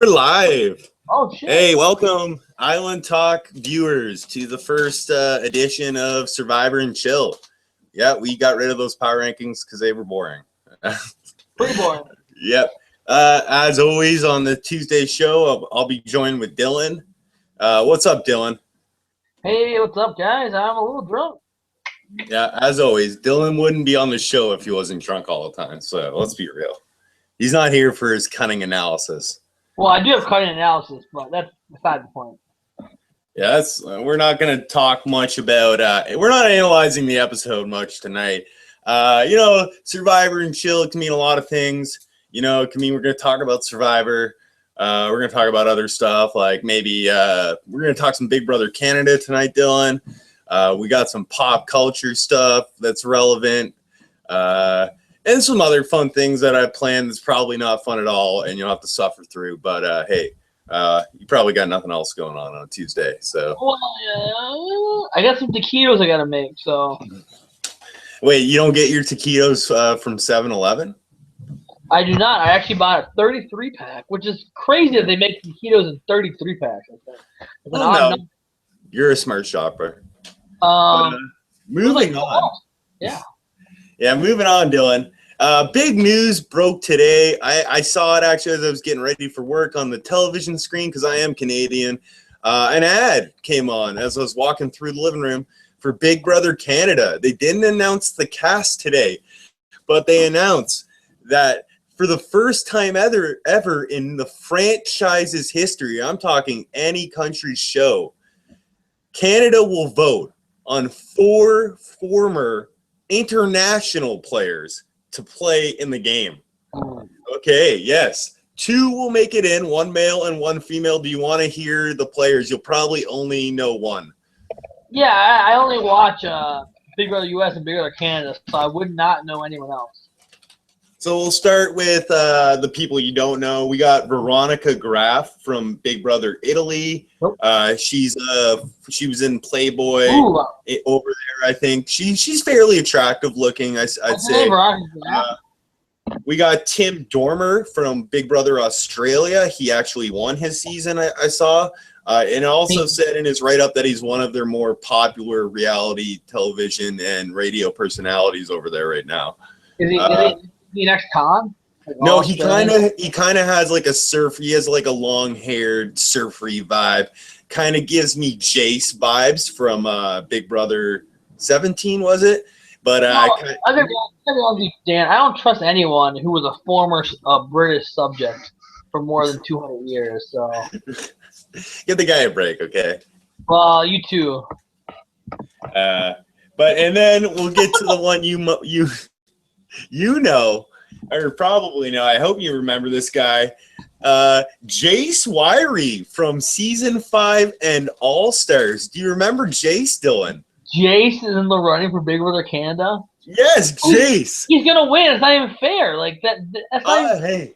We're live. Oh, shit. Hey, welcome, Island Talk viewers, to the first edition of Survivor and Chill. Yeah, we got rid of those power rankings because they were boring. Pretty boring. Yep. As always, on the Tuesday show, I'll be joined with Dylan. What's up, Dylan? Hey, what's up, guys? I'm a little drunk. Yeah, as always, Dylan wouldn't be on the show if he wasn't drunk all the time. So let's be real. He's not here for his cunning analysis. Well, I do have cutting analysis, but that's beside the point. Yeah, we're not going to talk much about. We're not analyzing the episode much tonight. Survivor and Chill can mean a lot of things. It can mean we're going to talk about Survivor. We're going to talk about other stuff, like maybe we're going to talk some Big Brother Canada tonight, Dylan. We got some pop culture stuff that's relevant. And some other fun things that I planned that's probably not fun at all, and you'll have to suffer through. But hey, you probably got nothing else going on Tuesday, so. Well, I got some taquitos I gotta make. So. Wait, you don't get your taquitos from 7-Eleven? I do not. I actually bought a 33 pack, which is crazy that they make taquitos in 33 packs. No. You're a smart shopper. Moving on. Yeah. Yeah, moving on, Dylan. Big news broke today. I saw it actually as I was getting ready for work on the television screen because I am Canadian. An ad came on as I was walking through the living room for Big Brother Canada. They didn't announce the cast today, but they announced that for the first time ever in the franchise's history, I'm talking any country's show, Canada will vote on 4 former international players to play in the game. Okay, yes. 2 will make it in, 1 male and 1 female. Do you want to hear the players? You'll probably only know 1. Yeah, I only watch Big Brother US and Big Brother Canada, so I would not know anyone else. So we'll start with the people you don't know. We got Veronica Graf from Big Brother Italy. Nope. She was in Playboy. Ooh. Over there, I think. She's fairly attractive looking, I'd say. We got Tim Dormer from Big Brother Australia. He actually won his season, I saw. And also said in his write-up that he's one of their more popular reality television and radio personalities over there right now. Is he next Con? No, he kind of has like he has like a long-haired surfery vibe. Kind of gives me Jace vibes from Big Brother 17, was it? But Dan, I don't trust anyone who was a former British subject for more than 200 years. So give the guy a break, okay? Well, you too. And then we'll get to the one you know, or probably know. I hope you remember this guy, Jace Wyrie from season 5 and All Stars. Do you remember Jace, Dylan? Jace is in the running for Big Brother Canada. Yes, Jace. He's gonna win. It's not even fair. Like that. That's not even... Hey,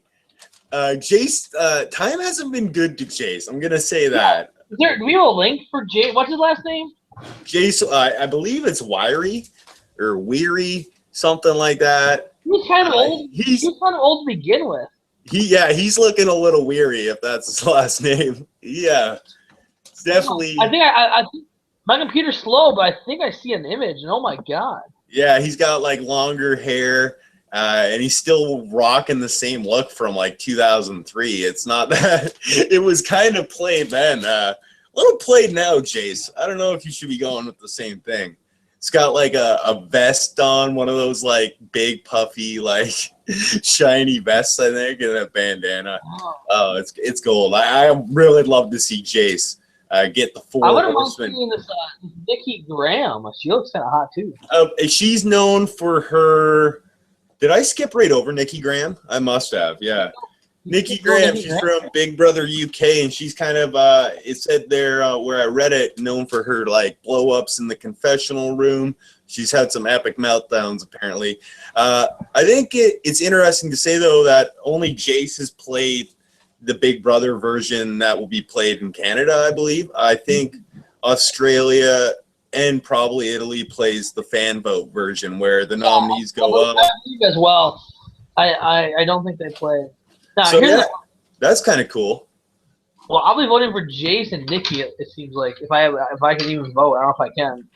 Jace. Time hasn't been good to Jace. I'm gonna say that. Do we have a link for Jace? What's his last name? Jace. I believe it's Wyrie or Weary, something like that. He's kind of old. He's kind of old to begin with. He's looking a little weary if that's his last name. Yeah, it's definitely. I think my computer's slow, but I think I see an image, and oh my god. Yeah, he's got like longer hair, and he's still rocking the same look from like 2003. It's not that it was kind of played then. A little played now, Jace. I don't know if you should be going with the same thing. It's got like a vest on, one of those like big puffy like shiny vests, I think, and a bandana. Oh, it's gold. I really love to see Jace get the 4 I wouldn't horsemen. mind seeing this Nikki Graham. She looks kind of hot too. She's known for her. Did I skip right over Nikki Graham? I must have. Yeah. Nikki Graham, she's from Big Brother UK, and she's kind of, it said there where I read it, known for her, like, blow-ups in the confessional room. She's had some epic meltdowns, apparently. I think it's interesting to say, though, that only Jace has played the Big Brother version that will be played in Canada, I believe. I think Australia and probably Italy plays the fan vote version, where the nominees go up. As well. I don't think they play. Now, So yeah, that's kind of cool. Well, I'll be voting for Jason Nikki. It seems like if I can even vote, I don't know if I can.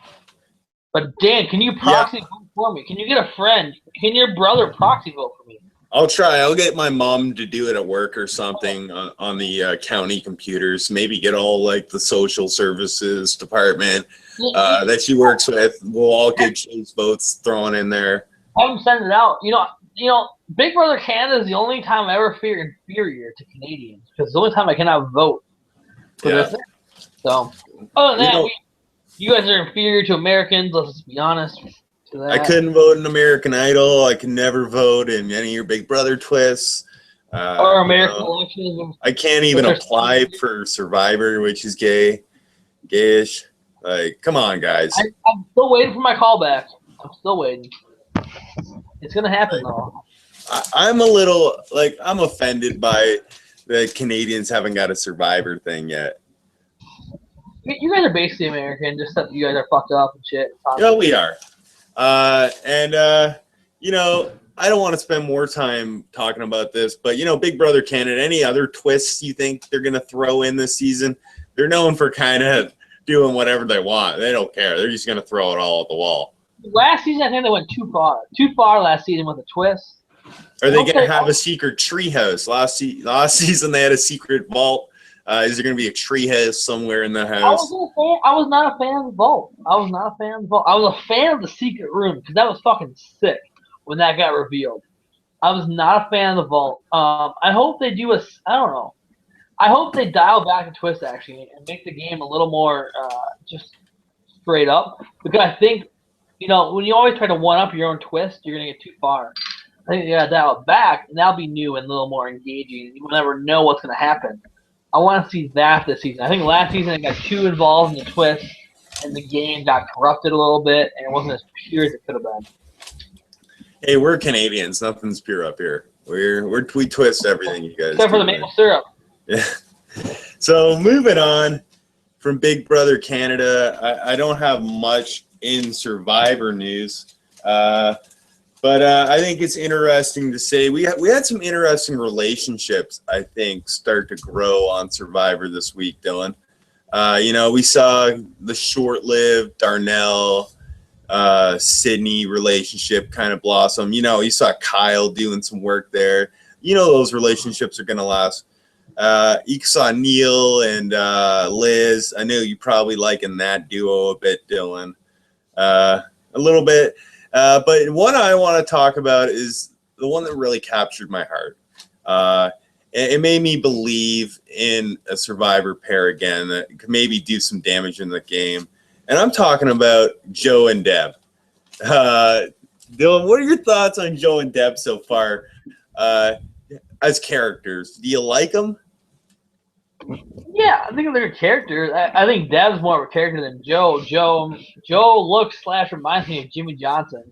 But Dan, can you proxy vote for me? Can you get a friend? Can your brother proxy vote for me? I'll try. I'll get my mom to do it at work or something on the county computers. Maybe get all like the social services department that she works with. We'll all get Chase votes thrown in there. Have them send it out. Big Brother Canada is the only time I ever feel inferior to Canadians because it's the only time I cannot vote for this. So, other than that, you guys are inferior to Americans. Let's just be honest. I couldn't vote in American Idol. I can never vote in any of your Big Brother twists. Or American elections. I can't even apply for Survivor, which is gayish. Like, come on, guys. I'm still waiting for my callback. I'm still waiting. It's gonna happen though. I'm a little I'm offended by the Canadians haven't got a Survivor thing yet. You guys are basically American, just that you guys are fucked up and shit. Yeah, we are. I don't want to spend more time talking about this, but Big Brother Canada, any other twists you think they're gonna throw in this season? They're known for kind of doing whatever they want. They don't care. They're just gonna throw it all at the wall. Last season, I think they went too far. Too far last season with a twist. Are they gonna have a secret treehouse? Last season they had a secret vault. Is there going to be a treehouse somewhere in the house? I was not a fan of the vault. I was a fan of the secret room because that was fucking sick when that got revealed. I was not a fan of the vault. I hope they do I don't know. I hope they dial back a twist actually and make the game a little more just straight up because I think when you always try to one up your own twist, you're gonna get too far. I think you gotta dial it back and that'll be new and a little more engaging. You will never know what's gonna happen. I want to see that this season. I think last season it got too involved in the twist, and the game got corrupted a little bit, and it wasn't as pure as it could have been. Hey, we're Canadians. Nothing's pure up here. We twist everything, you guys. Except for the maple syrup. Yeah. So moving on from Big Brother Canada, I don't have much in Survivor news. But I think it's interesting to say we had some interesting relationships, I think, start to grow on Survivor this week, Dylan. We saw the short-lived Darnell, Sydney relationship kind of blossom. You saw Kyle doing some work there. Those relationships are going to last. You saw Neil and Liz. I know you probably liking that duo a bit, Dylan. A little bit. But one I want to talk about is the one that really captured my heart. It made me believe in a Survivor pair again that could maybe do some damage in the game. And I'm talking about Joe and Deb. Dylan, what are your thoughts on Joe and Deb so far as characters? Do you like them? Yeah, I think they're characters. I think Deb's more of a character than Joe. Joe looks / reminds me of Jimmy Johnson.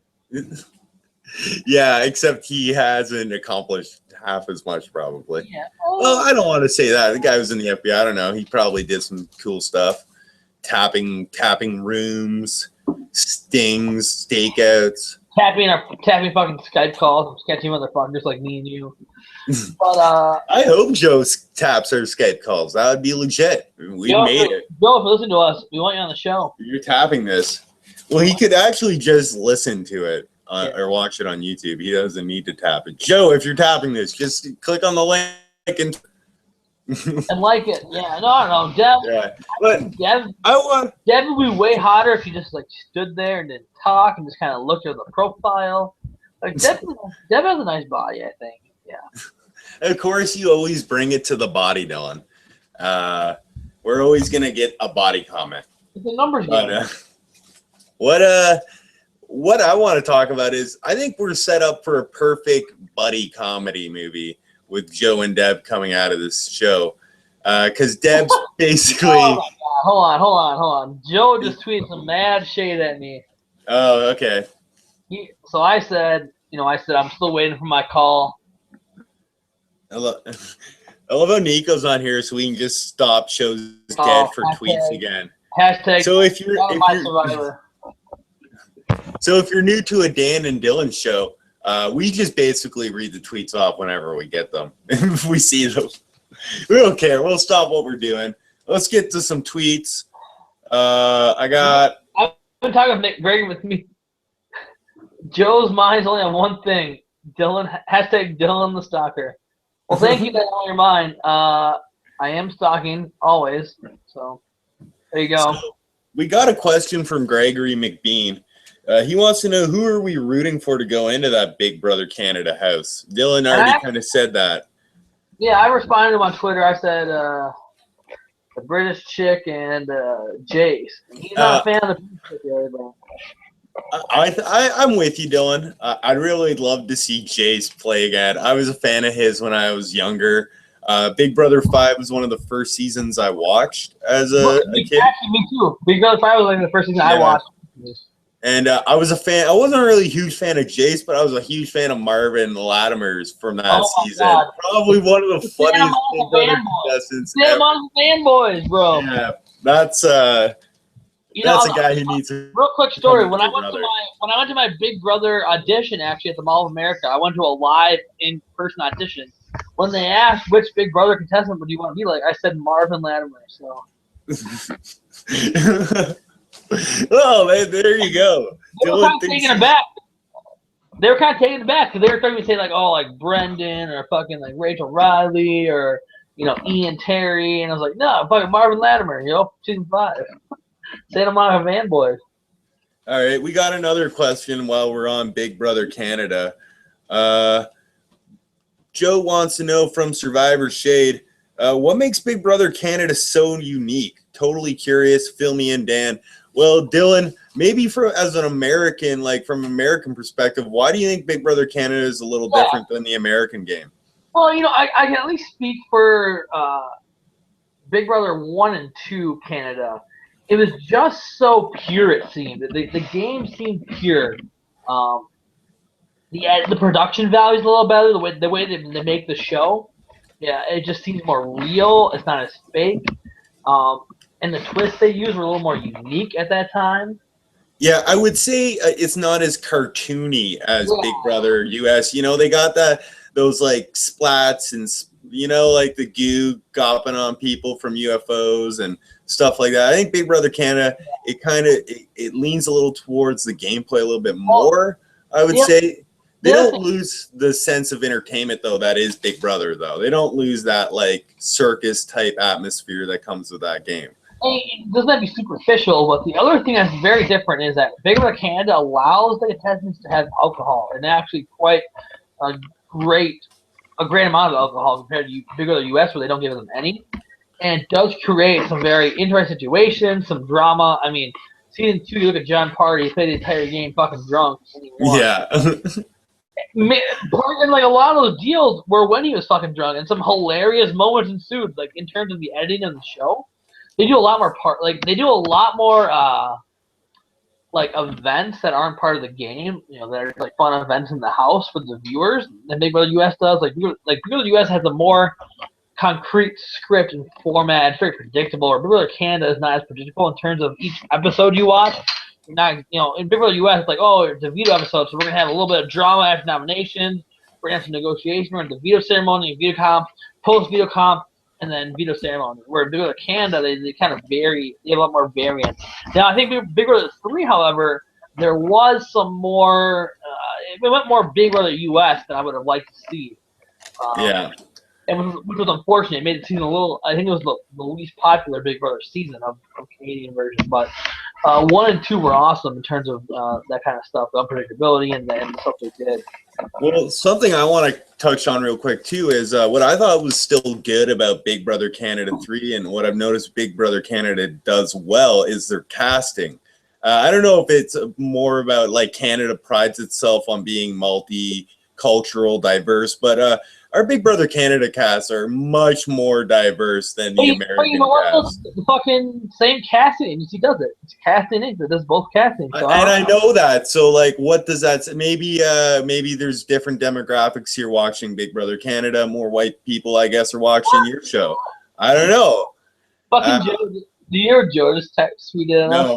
Yeah, except he hasn't accomplished half as much, probably. Yeah. Well, I don't want to say that. The guy was in the FBI. I don't know. He probably did some cool stuff. Tapping rooms, stings, stakeouts. Tapping fucking Skype calls, sketchy motherfuckers like me and you. But I hope Joe taps our Skype calls. That would be legit. We made it. Joe, if you listen to us, we want you on the show. You're tapping this. Well, he could actually just listen to it or watch it on YouTube. He doesn't need to tap it. Joe, if you're tapping this, just click on the link and like it. Yeah, no, Deb. Yeah, but Deb would be way hotter if he just stood there and didn't talk and just kind of looked at the profile. Deb has a nice body, I think. Yeah. Of course, you always bring it to the body, Dylan. We're always gonna get a body comment. It's a numbers game. What I want to talk about is I think we're set up for a perfect buddy comedy movie with Joe and Deb coming out of this show. Because Deb's basically. Oh my God. Hold on. Joe just tweeted some mad shade at me. Oh, okay. So I said, I'm still waiting for my call. I love how Nico's on here so we can just stop shows dead for tweets again. Hashtag so if you're new to a Dan and Dylan show, we just basically read the tweets off whenever we get them. If we see them. We don't care. We'll stop what we're doing. Let's get to some tweets. I got. I've been talking with Nick Gregan with me. Joe's mind's only on one thing. Dylan, hashtag Dylan the Stalker. Well, thank you that's on your mind. I am stalking always. So there you go. So, we got a question from Gregory McBean. He wants to know, who are we rooting for to go into that Big Brother Canada house? Dylan already kind of said that. Yeah, I responded to him on Twitter. I said the British chick and Jace. He's not a fan of the British chick really, but I'm with you, Dylan. I'd really love to see Jace play again. I was a fan of his when I was younger. Big Brother 5 was one of the first seasons I watched as a kid. Actually, me too. Big Brother 5 was like the first season I watched. And I was a fan. I wasn't really a huge fan of Jace, but I was a huge fan of Marvin Latimers from that season. God. Probably one of the funniest Big Brother contestants. They're among the fanboys, bro. Yeah, that's a guy who needs a real quick story. When I went to my Big Brother audition, actually at the Mall of America, I went to a live in-person audition. When they asked which Big Brother contestant would you want to be like, I said Marvin Latimer. So. Well, there you go. They were kind of taking it back. They were kind of taking it back because they were starting to say like, oh, like Brendan or fucking like Rachel Riley or Ian Terry, and I was like, no, fucking Marvin Latimer, season 5. Santa Monica Van Boys. All right, we got another question while we're on Big Brother Canada. Joe wants to know from Survivor Shade, what makes Big Brother Canada so unique? Totally curious. Fill me in, Dan. Well, Dylan, maybe as an American, like from an American perspective, why do you think Big Brother Canada is a little different than the American game? Well, I can at least speak for Big Brother 1 and 2 Canada. It was just so pure, it seemed. The game seemed pure. The production value is a little better. The way they make the show, it just seems more real. It's not as fake. And the twists they used were a little more unique at that time. Yeah, I would say it's not as cartoony as Big Brother US. They got those like splats and like the goo gopping on people from UFOs and stuff like that. I think Big Brother Canada, it leans a little towards the gameplay a little bit more. I would say they don't lose the sense of entertainment though. That is Big Brother though. They don't lose that like circus type atmosphere that comes with that game. It doesn't be superficial, but the other thing that's very different is that Big Brother Canada allows the contestants to have alcohol, and actually quite a great amount of alcohol compared to Big Brother US, where they don't give them any. And it does create some very interesting situations, some drama. I mean, season 2, you look at John Party, he played the entire game fucking drunk. Yeah. And like a lot of those deals were when he was fucking drunk, and some hilarious moments ensued, like in terms of the editing of the show. They do a lot more like events that aren't part of the game, that are like fun events in the house for the viewers than Big Brother US does. Like Big Brother US has a more concrete script and format. It's very predictable. Or Big Brother Canada is not as predictable in terms of each episode you watch. You're not, in Big Brother US, it's like, oh, it's a veto episode, so we're gonna have a little bit of drama after nominations. We're gonna have some negotiation. We're gonna have the veto ceremony, veto comp, post veto comp, and then veto ceremony. Where Big Brother Canada, they kind of vary. They have a lot more variance. Now, I think Big Brother 3, however, there was some more. It went more Big Brother US than I would have liked to see. And which was unfortunate. It made the season a little. I think it was the least popular Big Brother season of Canadian version. But 1 and 2 were awesome in terms of that kind of stuff, the unpredictability and the stuff they did. Well, something I want to touch on real quick too is what I thought was still good about Big Brother Canada 3, and what I've noticed Big Brother Canada does well is their casting. I don't know if it's more about like Canada prides itself on being multicultural, diverse, but our Big Brother Canada casts are much more diverse than the American cast. The fucking same casting agency does it. It's casting agency that does both casting. So and I know that. So, like, what does that say? Maybe there's different demographics here watching Big Brother Canada. More white people, I guess, are watching your show. I don't know. Fucking Joe, do you hear Joe just tweeted? No,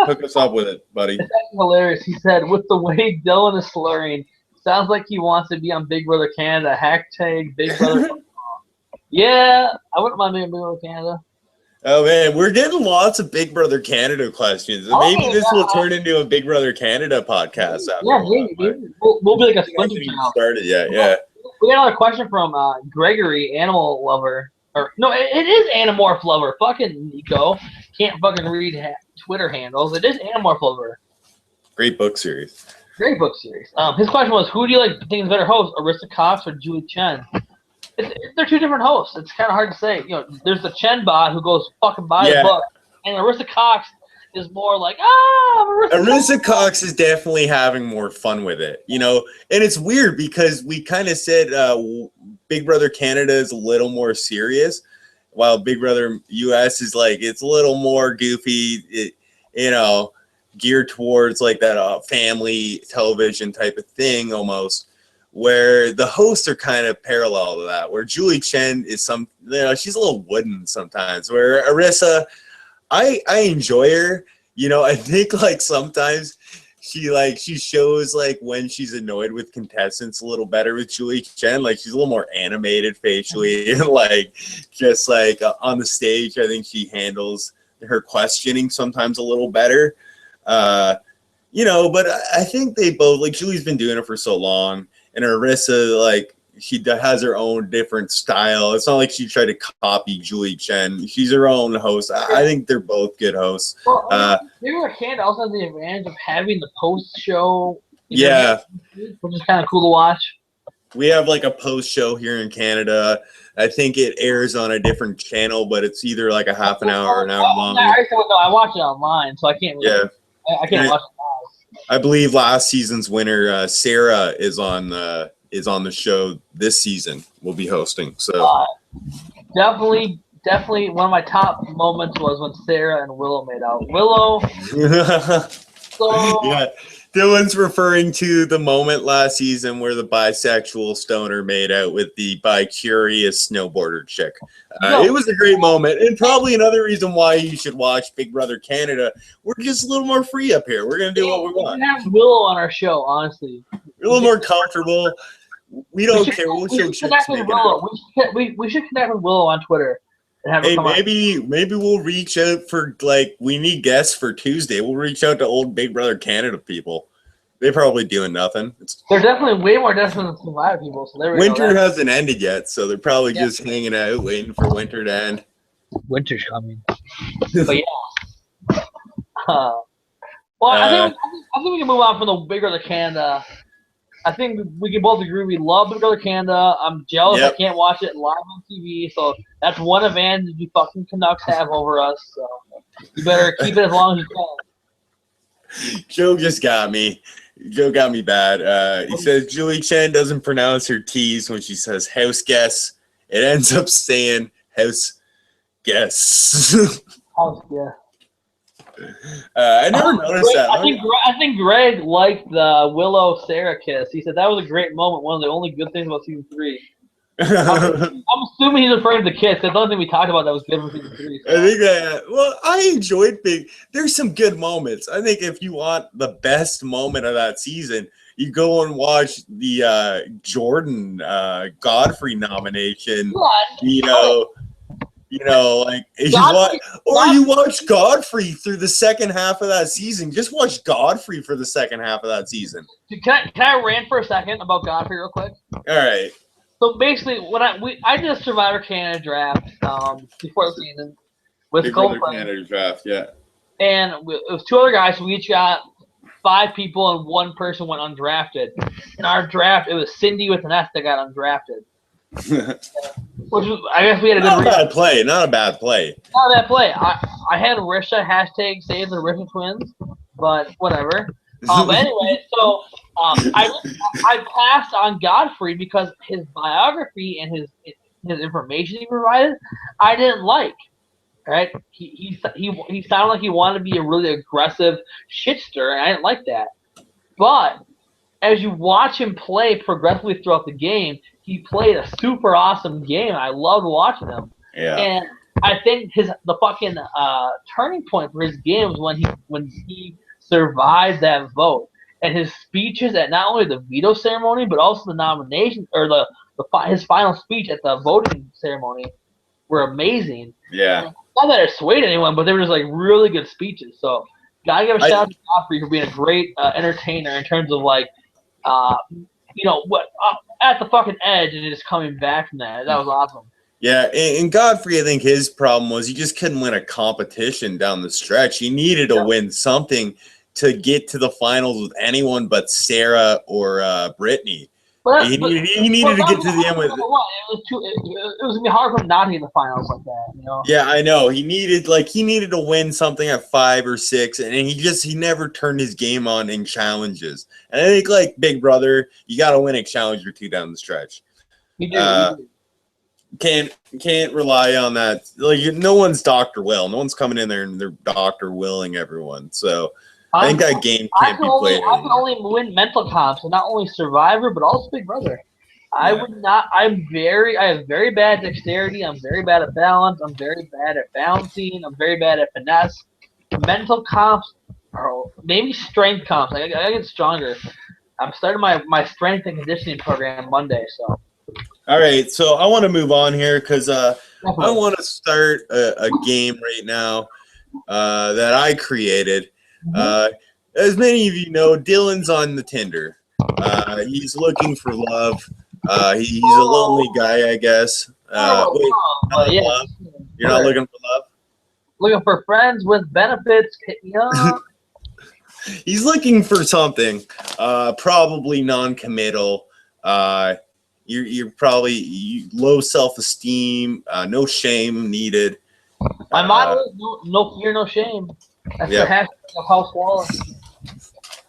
hook us up with it, buddy. That's hilarious. He said, with the way Dylan is slurring, sounds like he wants to be on Big Brother Canada. # Big Brother. Yeah, I wouldn't mind being Big Brother Canada. Oh man, we're getting lots of Big Brother Canada questions. Maybe this will turn into a Big Brother Canada podcast after Yeah, a while. maybe. We'll be like a I splinter haven't even channel. started yet. Yeah. We got another question from Gregory, Animal Lover. Or no, it is Animorph Lover. Fucking Nico. Can't fucking read Twitter handles. It is Animorph Lover. Great book series. Great book series. His question was, who do you like think is better host, Arista Cox or Julie Chen? They're two different hosts. It's kind of hard to say. You know, there's the Chen bot who goes fucking buy the book, and Arista Cox is more like, Arista Cox is definitely having more fun with it, you know, and it's weird because we kind of said Big Brother Canada is a little more serious, while Big Brother US is like it's a little more goofy, you know, geared towards like that family television type of thing almost. Where the hosts are kind of parallel to that, where Julie Chen is she's a little wooden sometimes. Where Arista, I enjoy her. You know, I think like sometimes she shows like when she's annoyed with contestants a little better with Julie Chen. Like she's a little more animated facially and like just like on the stage. I think she handles her questioning sometimes a little better. You know, but I think they both like Julie's been doing it for so long. And Arista, like, she has her own different style. It's not like she tried to copy Julie Chen. She's her own host. I think they're both good hosts. Well, Big Brother Canada also has the advantage of having the post show. Yeah. Which is kind of cool to watch. We have like a post show here in Canada. I think it airs on a different channel, but it's either like a half an hour or an hour long. I watch it online, so I can't really, I can't watch it. I believe last season's winner, Sarah, is on the show this season. We'll be hosting. So definitely one of my top moments was when Sarah and Willow made out. Willow. Yeah, Dylan's referring to the moment last season where the bisexual stoner made out with the bi-curious snowboarder chick. It was a great moment, and probably another reason why you should watch Big Brother Canada. We're just a little more free up here. We're going to do what we want. We have Willow on our show, honestly. We're a little more comfortable. We don't care. We'll show chicks with Willow. We should connect with Willow on Twitter. And have her come maybe we'll reach out for, like, we need guests for Tuesday. We'll reach out to old Big Brother Canada people. They're probably doing nothing. They're definitely way more desperate than Survivor people. So there we Winter hasn't ended yet, so they're probably just hanging out, waiting for winter to end. Winter's coming. But yeah. I think we can move on from the Big Brother Canada. I think we can both agree we love Big Brother Canada. I'm jealous I can't watch it live on TV, so that's one advantage you fucking Canucks have over us. So you better keep it as long as you can. Joe just got me. Joe got me bad. He says Julie Chen doesn't pronounce her T's when she says house guess. It ends up saying house guess. House guess. I never noticed that. I think Greg liked the Willow Sarah kiss. He said that was a great moment. One of the only good things about season 3. I'm assuming he's referring to the kiss. That's the only thing we talked about that was good for season 3. So. I think that. Well, I enjoyed There's some good moments. I think if you want the best moment of that season, you go and watch the Jordan Godfrey nomination. What? Like you watch Godfrey through the second half of that season. Just watch Godfrey for the second half of that season. Can I rant for a second about Godfrey real quick? All right. So basically, when I did a Survivor Canada draft before the season with Big Brother Canada draft, yeah. And it was 2 other guys. So we each got 5 people, and 1 person went undrafted. In our draft, it was Cindy with an S that got undrafted. Which was, I guess we had a good Not a bad play. Not a bad play. Not a bad play. I had Risha hashtag save the Risha twins, but whatever. But anyway, so I passed on Godfrey because his biography and his information he provided, I didn't like. Right? He sounded like he wanted to be a really aggressive shitster, and I didn't like that. But as you watch him play progressively throughout the game, he played a super awesome game. I loved watching him. Yeah. And I think the fucking turning point for his game was when he survived that vote. And his speeches at not only the veto ceremony but also the nomination or the his final speech at the voting ceremony were amazing. Yeah. Not that it swayed anyone, but they were just like really good speeches. So gotta give a shout out to Godfrey for being a great entertainer in terms of like, at the fucking edge and just coming back from that. That was awesome. Yeah, and Godfrey, I think his problem was he just couldn't win a competition down the stretch. He needed to win something to get to the finals with anyone but Sarah or Brittany. He needed to get to the end with it. It was gonna be hard for him not to get in the finals like that, Yeah, I know. He needed to win something at 5 or 6, and he never turned his game on in challenges. And I think like Big Brother, you got to win a challenge or two down the stretch. He did. Can't rely on that. Like no one's Dr. Will. No one's coming in there and they're Dr. Willing everyone. So I think that game can't be played. I can only win mental comps, and not only Survivor, but also Big Brother. I would not. I have very bad dexterity. I'm very bad at balance. I'm very bad at bouncing. I'm very bad at finesse. Mental comps, or maybe strength comps. I get stronger. I'm starting my strength and conditioning program Monday. So. All right, so I want to move on here because I want to start a game right now that I created. As many of you know, Dylan's on the Tinder. He's looking for love. He's a lonely guy, I guess. Wait, love? You're not looking for love? Looking for friends with benefits. Hit me up. He's looking for something, probably non-committal. You're probably low self-esteem, no shame needed. My motto is no fear, no shame. That's the hashtag of House Wall.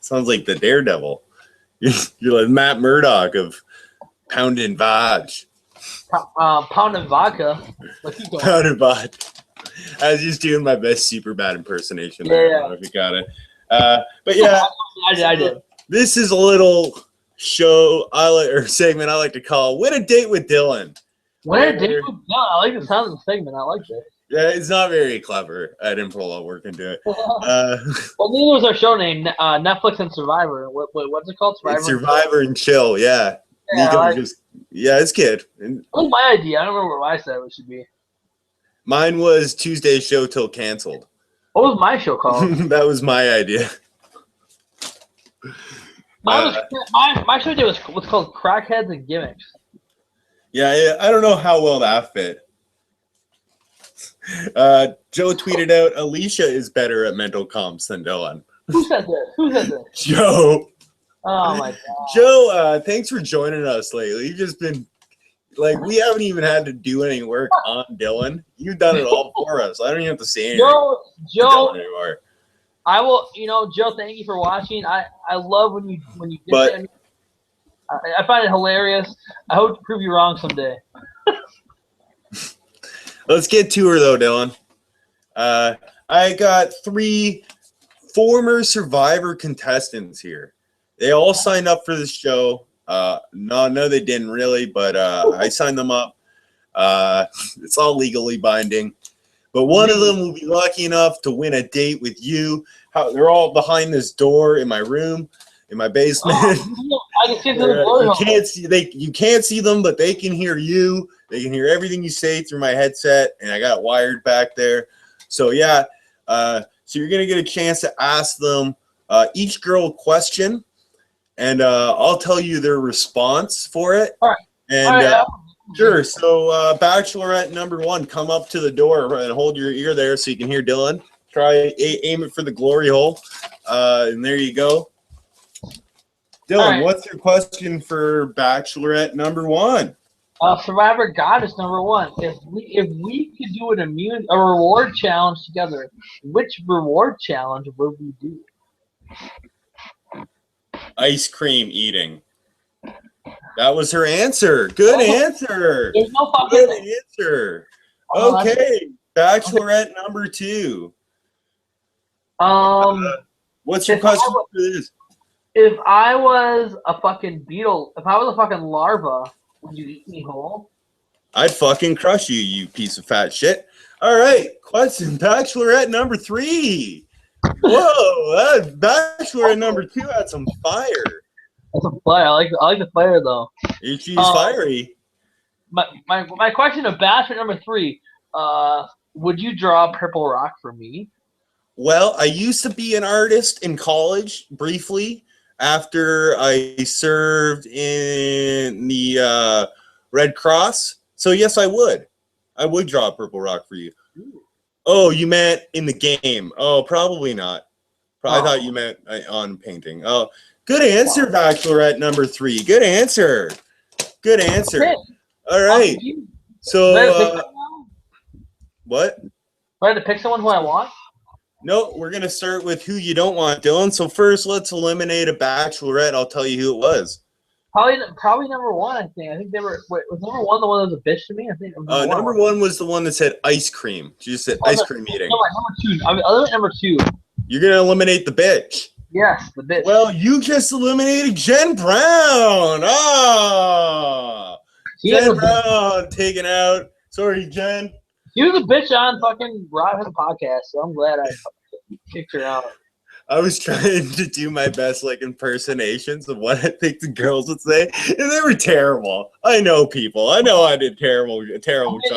Sounds like the Daredevil. You're like Matt Murdock of Pound and Vodge. Pound and Vodka. Pound and Vodka. I was just doing my best super bad impersonation. Yeah. I don't know if you got it. But yeah, I did. This is a little show segment I like to call "Win a Date with Dylan." Win a date with Dylan. I like the sound of the segment. I like it. Yeah, it's not very clever. I didn't put a lot of work into it. Well, neither was our show name, Netflix and Survivor. What's it called? Survivor and Chill. Yeah. It's good. It was my idea. I don't remember what I said it should be. Mine was Tuesday's show till canceled. What was my show called? That was my idea. My show was what's called Crackheads and Gimmicks. Yeah, I don't know how well that fit. Joe tweeted out, Alicia is better at mental comps than Dylan. Who said this? Joe. Oh, my God. Joe, thanks for joining us lately. You've just been, we haven't even had to do any work on Dylan. You've done it all for us. I don't even have to say anything Joe, anymore. I will, Joe, thank you for watching. I love when you did that. I find it hilarious. I hope to prove you wrong someday. Let's get to her, though, Dylan. I got 3 former Survivor contestants here. They all signed up for this show. No, they didn't really, but I signed them up. It's all legally binding. But one of them will be lucky enough to win a date with you. They're all behind this door in my room, in my basement. I can see them. You can't see them, but they can hear you. They can hear everything you say through my headset, and I got wired back there. So yeah, so you're gonna get a chance to ask them each girl a question, and I'll tell you their response for it. All right. And sure. So Bachelorette number 1, come up to the door and hold your ear there so you can hear Dylan. Try aim it for the glory hole, and there you go. Dylan, what's your question for Bachelorette number 1? Survivor Goddess number 1. If we could do a reward challenge together, which reward challenge would we do? Ice cream eating. That was her answer. Good answer. There's no fucking Good answer. Okay, Bachelorette number 2. What's your question for this? If I was a fucking beetle, if I was a fucking larva, would you eat me whole? I'd fucking crush you, you piece of fat shit. All right, question. Bachelorette number 3. Whoa, Bachelorette number 2 had some fire. That's a fire. I like the fire though. She's fiery. my question of Bachelor number 3. Would you draw Purple Rock for me? Well, I used to be an artist in college briefly after I served in the Red Cross. So yes, I would. I would draw a Purple Rock for you. Ooh. Oh, you meant in the game? Oh, probably not. I Oh. thought you meant on painting. Oh, good answer, Bachelorette number 3. Good answer. Good answer. Okay. All right. So, what? Ready to pick someone who I want? No, we're going to start with who you don't want, Dylan. So first, let's eliminate a Bachelorette. I'll tell you who it was. Probably number 1, I think. I think they were. Wait, was number 1 the one that was a bitch to me? I think it was Number 1 was the one that said ice cream. She just said ice cream eating. No, number 2. I mean, other than number 2. You're going to eliminate the bitch. Yes, the bitch. Well, you just eliminated Jen Brown. Ah, Jen Brown taken out. Sorry, Jen. She was a bitch on fucking Rob has a podcast, so I'm glad I kicked her out. I was trying to do my best, like, impersonations of what I think the girls would say, and they were terrible. I know people. I know I did terrible job.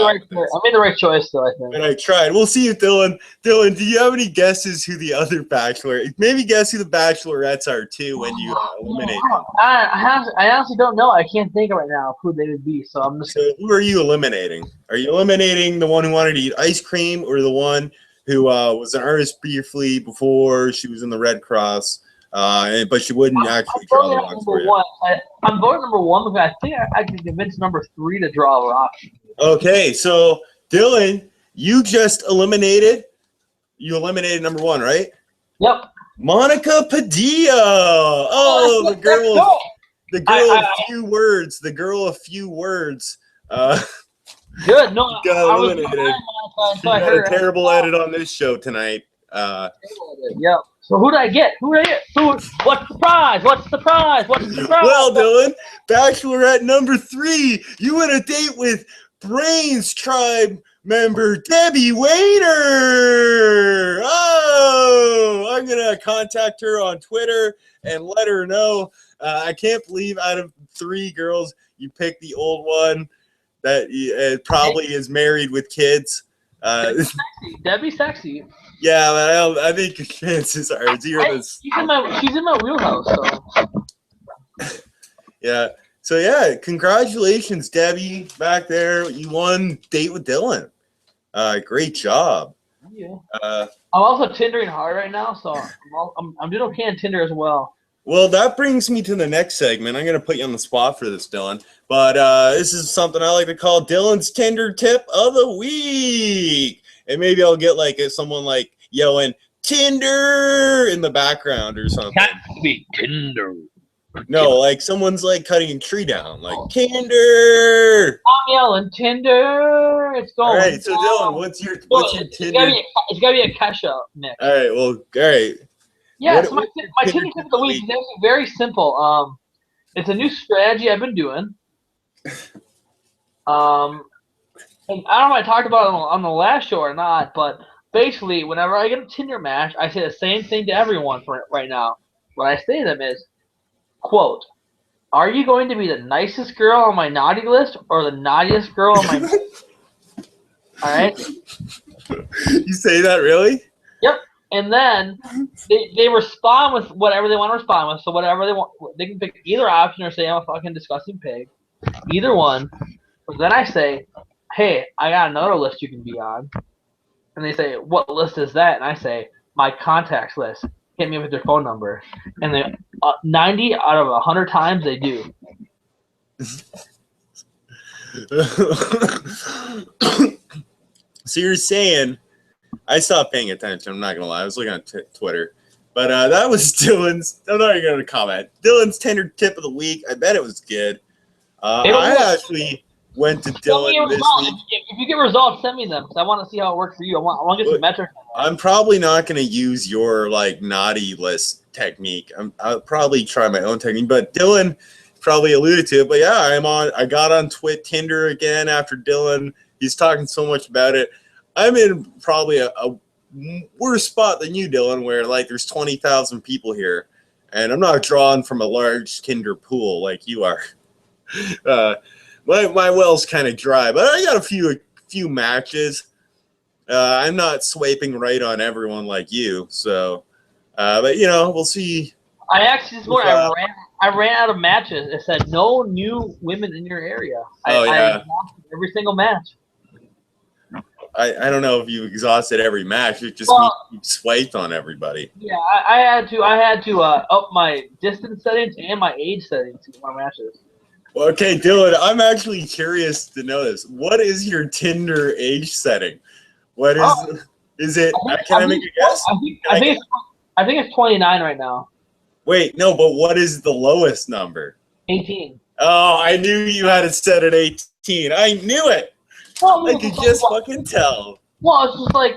I made the right choice, though, I think. And I tried. We'll see if Dylan, do you have any guesses who the other Bachelor? Maybe guess who the Bachelorettes are, too, when you eliminate them. I honestly don't know. I can't think right now of who they would be, so I'm just... So who are you eliminating? Are you eliminating the one who wanted to eat ice cream or the one who was an artist briefly before she was in the Red Cross, but she wouldn't actually draw the rocks for you? I'm voting number 1 because I think I can convince number 3 to draw a rock. Okay, so Dylan, you eliminated number 1, right? Yep. Monica Padilla. Oh, the girl of few words. The girl of few words. Good. No, got eliminated. You got a terrible edit on this show tonight. Yeah. So who did I get? What's the prize? What's the prize? Well, Dylan, Bachelorette number 3, you went a date with Brains Tribe member Debbie Waiter. Oh, I'm gonna contact her on Twitter and let her know. I can't believe out of 3 girls, you picked the old one that probably is married with kids. Debbie's sexy. Yeah, but I think your chances are zero. She's in my wheelhouse. So. Yeah. So yeah, congratulations, Debbie, back there. You won Date with Dylan. Great job. Yeah. I'm also Tindering hard right now, so I'm doing okay on Tinder as well. Well, that brings me to the next segment. I'm going to put you on the spot for this, Dylan. But this is something I like to call Dylan's Tinder Tip of the Week. And maybe I'll get like someone like yelling Tinder in the background or something. Can't be Tinder. No, like someone's like cutting a tree down, like Tinder. I'm yelling Tinder. It's going. All right, so Dylan, what's your Tinder? It's gotta be a Kesha mix. All right, well, all right. Yeah, so my Tinder tip of the week is actually very simple. It's a new strategy I've been doing. And I don't know if I talked about it on the last show or not, but basically, whenever I get a Tinder match, I say the same thing to everyone for right now. What I say to them is, quote, "Are you going to be the nicest girl on my naughty list or the naughtiest girl on my list?" All right? You say that really? Yep. And then they respond with whatever they want to respond with. So whatever they want, they can pick either option or say I'm a fucking disgusting pig. Either one. But then I say, hey, I got another list you can be on. And they say, what list is that? And I say, my contacts list. Hit me with their phone number. And they 90 out of 100 times they do. So you're saying, I stopped paying attention. I'm not gonna lie. I was looking on Twitter, but that was Dylan's. I'm not even gonna comment. Dylan's Tinder tip of the week. I bet it was good. I actually went to Dylan this week. If you get results, send me them because I want to see how it works for you. I want to get some metrics. I'm probably not gonna use your like naughty list technique. I'll probably try my own technique. But Dylan probably alluded to it. But yeah, I got on Tinder again after Dylan. He's talking so much about it. I'm in probably a worse spot than you, Dylan, where like there's 20,000 people here, and I'm not drawn from a large Tinder pool like you are. my well's kind of dry, but I got a few matches. I'm not swiping right on everyone like you, so but we'll see. I actually this morning I ran out of matches. It said no new women in your area. I exhausted every single match. I don't know if you exhausted every match. It just means you swiped on everybody. Yeah, I had to up my distance settings and my age settings to get my matches. Well, okay, Dylan, I'm actually curious to know this. What is your Tinder age setting? What is it? Can I make a guess? I think it's 29 right now. Wait, no, but what is the lowest number? 18. Oh, I knew you had it set at 18. I knew it. Well, I could just fucking tell. Well, it's just like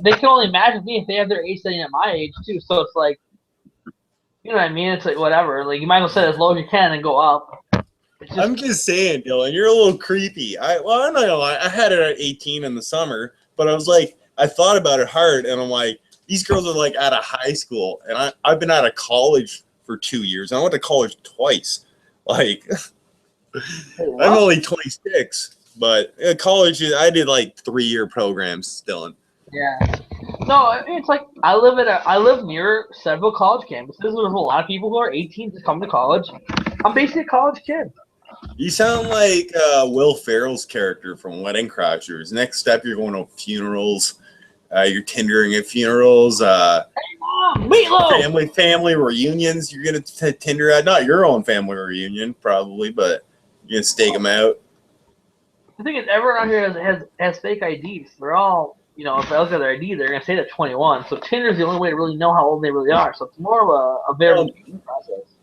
they can only imagine me if they have their age setting at my age too. So it's like, you know what I mean? It's like whatever. Like you might as well set it as low as you can and go up. I'm just saying, Dylan, you're a little creepy. I'm not gonna lie. I had it at 18 in the summer, but I was like, I thought about it hard, and I'm like, these girls are like out of high school, and I've been out of college for 2 years. I went to college twice. Like, I'm only 26. But at college, I did like 3-year programs, Dylan. Yeah. No, it's like I live near several college campuses. There's a lot of people who are 18 to come to college. I'm basically a college kid. You sound like Will Ferrell's character from Wedding Crashers. Next step, you're going to funerals. You're Tindering at funerals. Hey, Mom, meatloaf! Family reunions. You're going to Tinder at not your own family reunion, probably, but you're going to stake them out. The thing is, everyone out here has fake IDs. They're all, if I look at their ID, they're going to say they're 21. So Tinder's the only way to really know how old they really are. So it's more of a verification process.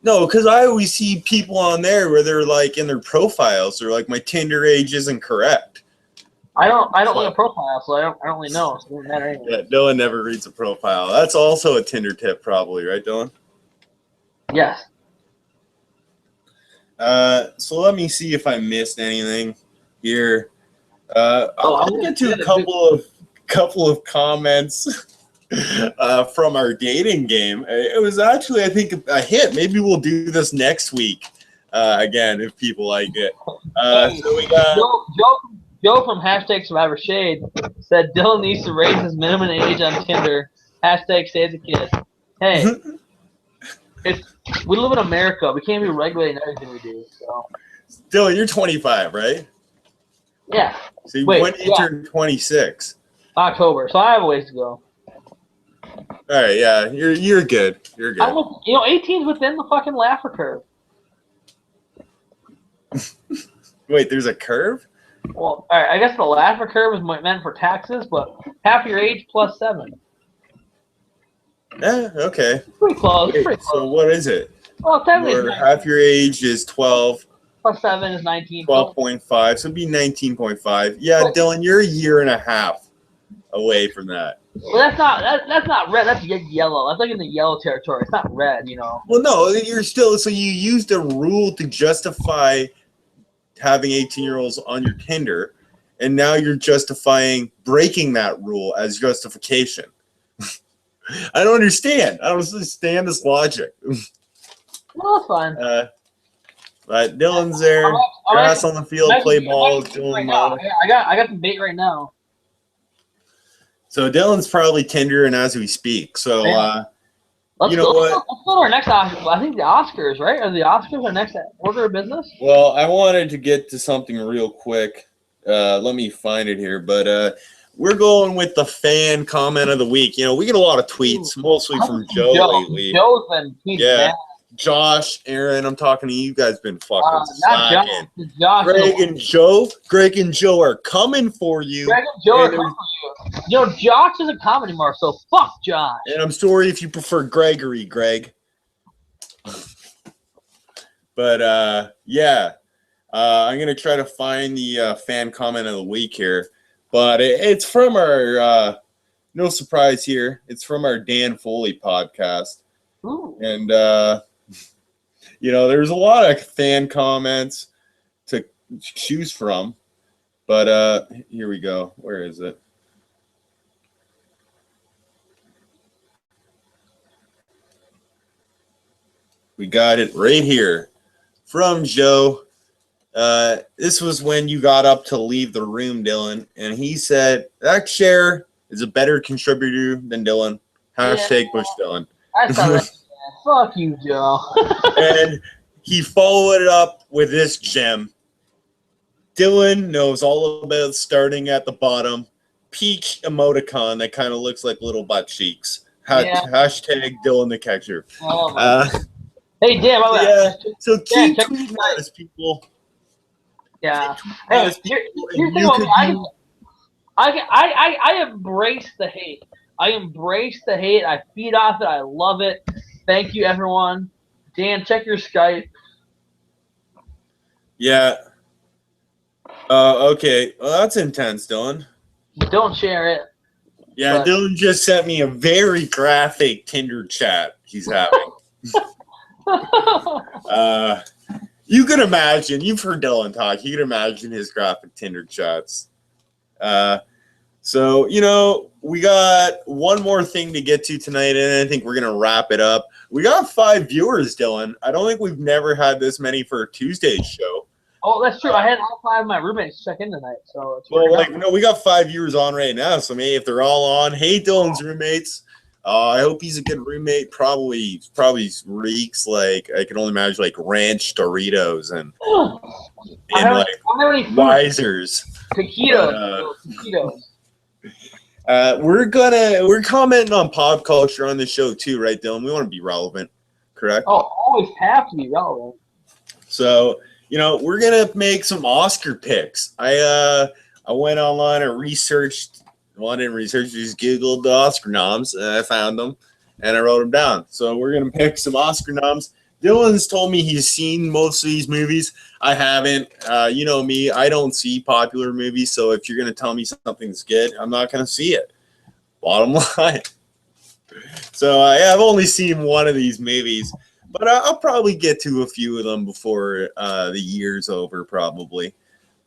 No, because I always see people on there where they're like in their profiles, they're like, my Tinder age isn't correct. I don't look at profile, so I don't really know. So it doesn't matter anyway. Yeah, Dylan never reads a profile. That's also a Tinder tip, probably, right, Dylan? Yes. So let me see if I missed anything here. I'll get to a couple of comments from our dating game. It was actually, I think, a hit. Maybe we'll do this next week again if people like it. So we got Joe from #SurvivorShade said Dylan needs to raise his minimum age on Tinder. #stay as a kid. Hey, we live in America. We can't be regulating everything we do. So. Dylan, you're 25, right? Yeah. So when did you turn 26? October. So I have a ways to go. All right, yeah, you're good. You're good. 18's within the fucking Laffer curve. Wait, there's a curve? Well, all right, I guess the Laffer curve is meant for taxes, but half your age plus 7. Yeah, okay. Pretty close. Wait, pretty close. So what is it? Well, technically, half your age is 12. Plus 7 is 19. 12.5, so it'd be 19.5. Yeah, Dylan, you're a year and a half away from that. Well, that's not red. That's yellow. That's like in the yellow territory. It's not red, Well, no, you're still. So you used a rule to justify having 18-year-olds on your Tinder, and now you're justifying breaking that rule as justification. I don't understand. I don't understand this logic. Well, that's fine. But Dylan's there. Grass on the field, play ball. Dylan I got some bait right now. So Dylan's probably Tindering as we speak. So let's go to our next Oscar. I think the Oscars, right? Are the Oscars our next order of business? Well, I wanted to get to something real quick. Let me find it here. But we're going with the fan comment of the week. We get a lot of tweets, mostly from Joe lately. Joe's been tweeting. Yeah. Josh, Aaron, I'm talking to you. You guys been fucking slacking. Josh. Greg and Joe are coming for you. Greg and Joe are coming for you. Josh isn't coming anymore, so fuck Josh. And I'm sorry if you prefer Gregory, Greg. But yeah, I'm gonna try to find the fan comment of the week here. But it's from our no surprise here. It's from our Dan Foley podcast. Ooh. And there's a lot of fan comments to choose from, but here we go. Where is it? We got it right here from Joe. this was when you got up to leave the room, Dylan, and he said that Cher is a better contributor than Dylan. Hashtag Bush Dylan. I saw that. Fuck you, Joe. And he followed it up with this gem. Dylan knows all about starting at the bottom. Peak emoticon that kind of looks like little butt cheeks. Hashtag Dylan the Catcher. Oh, hey, damn. Yeah. So keep tweeting at us, people. Yeah. Hey, here's the thing. I embrace the hate. I embrace the hate. I feed off it. I love it. Thank you, everyone. Dan, check your Skype. Yeah. Okay. Well, that's intense, Dylan. Don't share it. Yeah, but Dylan just sent me a very graphic Tinder chat he's having. You can imagine. You've heard Dylan talk. You can imagine his graphic Tinder chats. So, you know, we got one more thing to get to tonight, and I think we're going to wrap it up. We got 5 viewers, Dylan. I don't think we've never had this many for a Tuesday show. Oh, that's true. I had all 5 of my roommates check in tonight. So it's no, we got 5 viewers on right now. So maybe if they're all on, hey, Dylan's roommates. I hope he's a good roommate. Probably reeks like, I can only imagine, like ranch Doritos and like Wisers. Taquitos. We're commenting on pop culture on the show too, right, Dylan? We want to be relevant, correct? Oh, always have to be relevant. So, you know, we're gonna make some Oscar picks. I went online and researched. Well, I didn't research, just Googled the Oscar noms, and I found them, and I wrote them down. So we're going to pick some Oscar noms. Dylan's told me he's seen most of these movies. I haven't. You know me, I don't see popular movies, so if you're going to tell me something's good, I'm not going to see it. Bottom line. So I've only seen one of these movies, but I'll probably get to a few of them before the year's over, probably.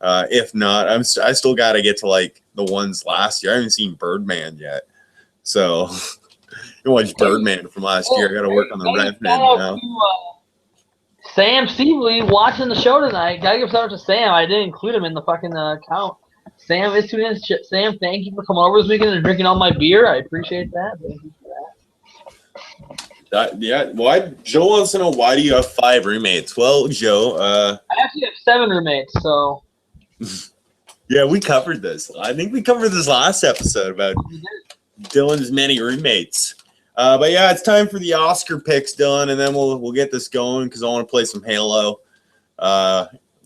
If not, I still got to get to like the ones last year. I haven't seen Birdman yet, so you watch Birdman from last year. I got to work on the Revenant now. Sam Sealy watching the show tonight. Gotta give a shout out to Sam. I didn't include him in the fucking count. Sam is tuning in. Sam, thank you for coming over this weekend and drinking all my beer. I appreciate that. Thank you for that. Yeah. Why? Joe wants to know, why do you have 5 roommates? Well, Joe, I actually have 7 roommates. So. Yeah, we covered this. I think we covered this last episode about Dylan's many roommates. But yeah, it's time for the Oscar picks, Dylan, and then we'll get this going because I want to play some Halo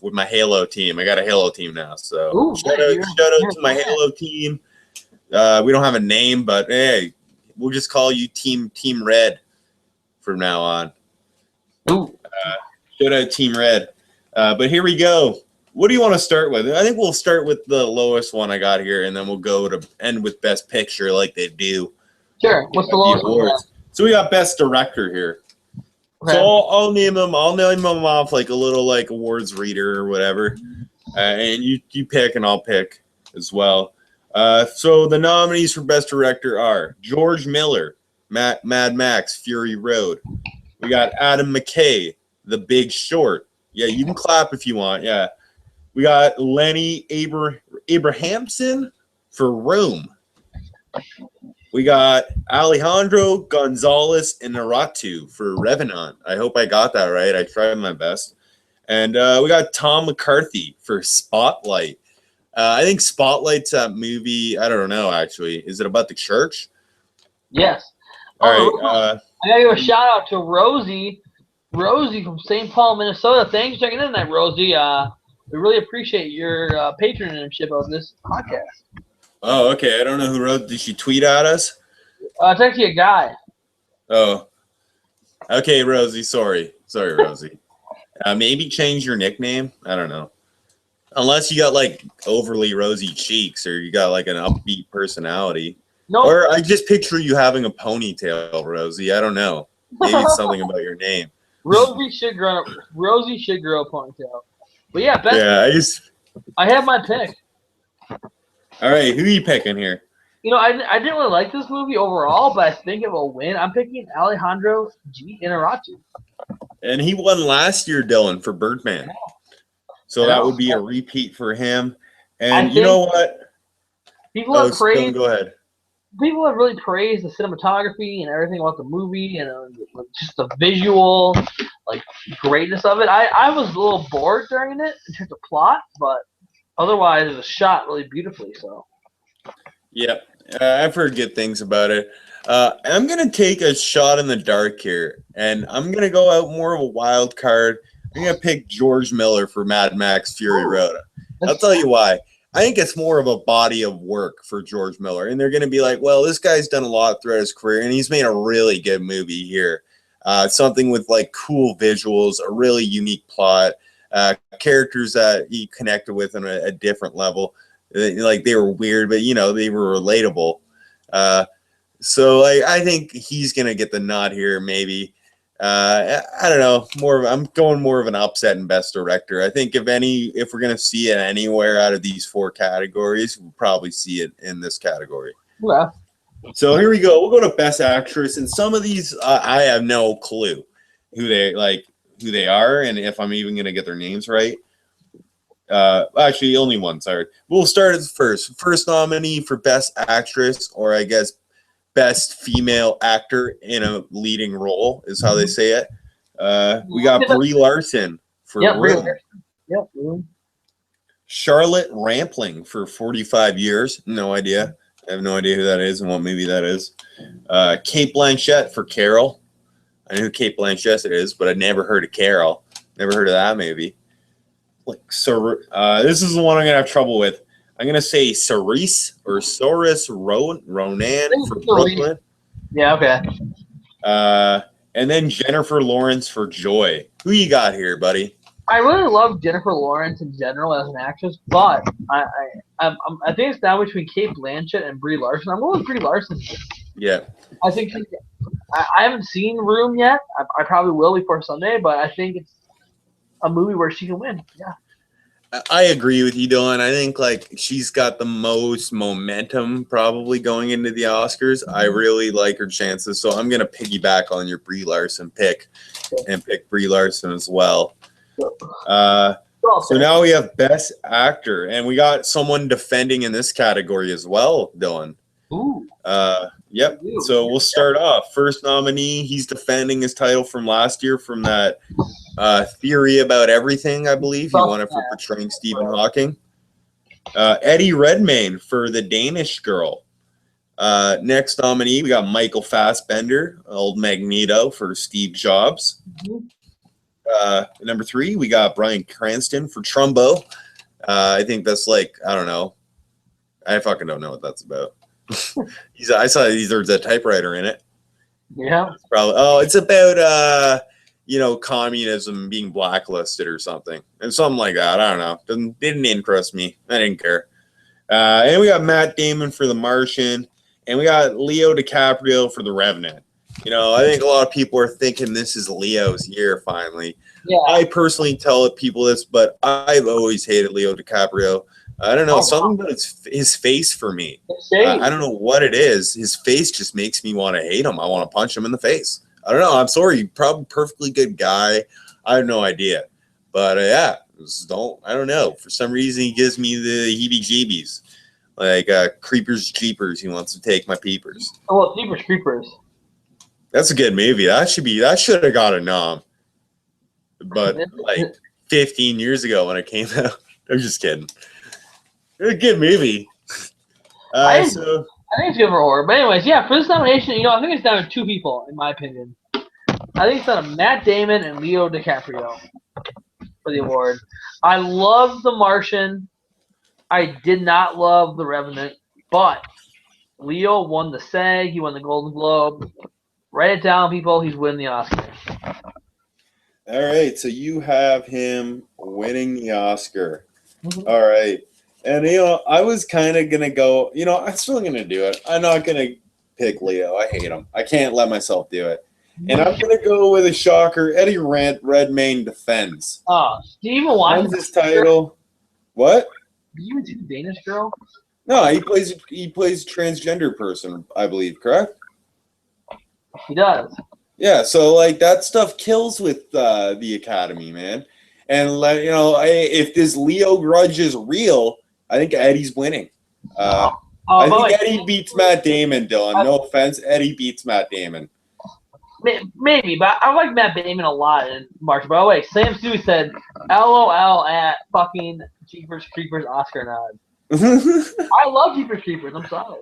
with my Halo team. I got a Halo team now, so shout out to my Halo team. We don't have a name, but hey, we'll just call you Team Red from now on. Shout out Team Red. But here we go. What do you want to start with? I think we'll start with the lowest one I got here, and then we'll go to end with Best Picture like they do. Sure. What's the lowest one? So we got Best Director here. Okay. So I'll name them. I'll name them off like a little like awards reader or whatever, and you pick and I'll pick as well. So the nominees for Best Director are George Miller, Mad Max, Fury Road. We got Adam McKay, The Big Short. Yeah, you can clap if you want. Yeah. We got Lenny Abrahamson for Rome. We got Alejandro Gonzalez Inarritu for Revenant. I hope I got that right. I tried my best. And we got Tom McCarthy for Spotlight. I think Spotlight's that movie. I don't know, actually. Is it about the church? Yes. All right. I got to give a shout out to Rosie. Rosie from St. Paul, Minnesota. Thanks for checking in tonight, Rosie. We really appreciate your patronship of this podcast. Oh, okay. I don't know who wrote. Did she tweet at us? It's actually a guy. Oh. Okay, Rosie. Sorry, Rosie. Maybe change your nickname. I don't know. Unless you got like overly rosy cheeks or you got like an upbeat personality. No. Or I just picture you having a ponytail, Rosie. I don't know. Maybe it's something about your name. Rosie should grow a ponytail. But yeah, I have my pick. All right, who are you picking here? You know, I didn't really like this movie overall, but I think it will win. I'm picking Alejandro G. Inarritu. And he won last year, Dylan, for Birdman. So that would be a repeat for him. And I you know think what? people have praised. Go ahead. People have really praised the cinematography and everything about the movie and just the visual, like greatness of it. I was a little bored during it in terms of plot, but otherwise it was shot really beautifully. So. Yeah, I've heard good things about it. I'm gonna take a shot in the dark here, and I'm gonna go out more of a wild card. I'm gonna pick George Miller for Mad Max Fury Road. I'll tell you why. I think it's more of a body of work for George Miller, and they're gonna be like, well, this guy's done a lot throughout his career, and he's made a really good movie here. Something with like cool visuals, a really unique plot, characters that he connected with on a different level. Like they were weird, but they were relatable. So I think he's gonna get the nod here. Maybe I don't know. I'm going more of an upset in best director. I think if we're gonna see it anywhere out of these 4 categories, we'll probably see it in this category. Yeah. So here we go. We'll go to best actress, and some of these I have no clue who they are, and if I'm even gonna get their names right. Actually, only one. Sorry. We'll start at first. First nominee for Best Actress, or I guess Best Female Actor in a Leading Role, is how they say it. We got Brie Larson for Room. Yep. Charlotte Rampling for 45 Years. No idea. I have no idea who that is and what movie that is. Cate Blanchett for Carol. I know who Cate Blanchett is, but I'd never heard of Carol. Never heard of that movie. This is the one I'm gonna have trouble with. I'm gonna say Saoirse Ronan for Brooklyn. Yeah, okay. And then Jennifer Lawrence for Joy. Who you got here, buddy? I really love Jennifer Lawrence in general as an actress, but I think it's now between Cate Blanchett and Brie Larson. I'm going with Brie Larson. Yeah. I think I haven't seen Room yet. I probably will before Sunday, but I think it's a movie where she can win. Yeah. I agree with you, Dylan. I think like she's got the most momentum probably going into the Oscars. I really like her chances, so I'm gonna piggyback on your Brie Larson pick and pick Brie Larson as well. So now we have Best Actor, and we got someone defending in this category as well, Dylan. Ooh. Yep. So we'll start off. First nominee, he's defending his title from last year from that Theory About Everything, I believe. He won it for portraying Stephen Hawking. Eddie Redmayne for The Danish Girl. Next nominee, we got Michael Fassbender, old Magneto for Steve Jobs. Number 3, we got Bryan Cranston for Trumbo. I think that's like, I don't know. I fucking don't know what that's about. I saw there's a typewriter in it. Yeah. It's about communism being blacklisted or something, and something like that. I don't know. Didn't interest me. I didn't care. And we got Matt Damon for The Martian, and we got Leo DiCaprio for The Revenant. I think a lot of people are thinking this is Leo's year finally. Yeah. I personally tell people this, but I've always hated Leo DiCaprio. I don't know, something about his face for me. I don't know what it is. His face just makes me want to hate him. I want to punch him in the face. I don't know. I'm sorry. Probably perfectly good guy. I have no idea. But I don't know. For some reason, he gives me the heebie-jeebies. Like Creepers Jeepers. He wants to take my peepers. Oh, well, Jeepers Creepers. That's a good movie. That should have got a nom. But like 15 years ago when it came out. I'm just kidding. It's a good movie. I think it's good for horror. But anyways, yeah, for this nomination, I think it's down to 2 people, in my opinion. I think it's down to Matt Damon and Leo DiCaprio for the award. I love The Martian. I did not love The Revenant, but Leo won the SAG. He won the Golden Globe. Write it down, people. He's winning the Oscar. All right, so you have him winning the Oscar. Mm-hmm. All right. And, I was kind of going to go, I'm still going to do it. I'm not going to pick Leo. I hate him. I can't let myself do it. And I'm going to go with a shocker. Eddie Redmayne defends. Oh, do you even watch his title? What? Do you even see The Danish Girl? No, he plays transgender person, I believe, correct? He does. Yeah, so, like, that stuff kills with the Academy, man. And if this Leo grudge is real, I think Eddie's winning. I think Eddie beats Matt Damon, Dylan. No offense, Eddie beats Matt Damon. Maybe, but I like Matt Damon a lot in March. By the way, Sam Stewie said, "LOL at fucking Jeepers Creepers Oscar nod." I love Jeepers Creepers. I'm sorry.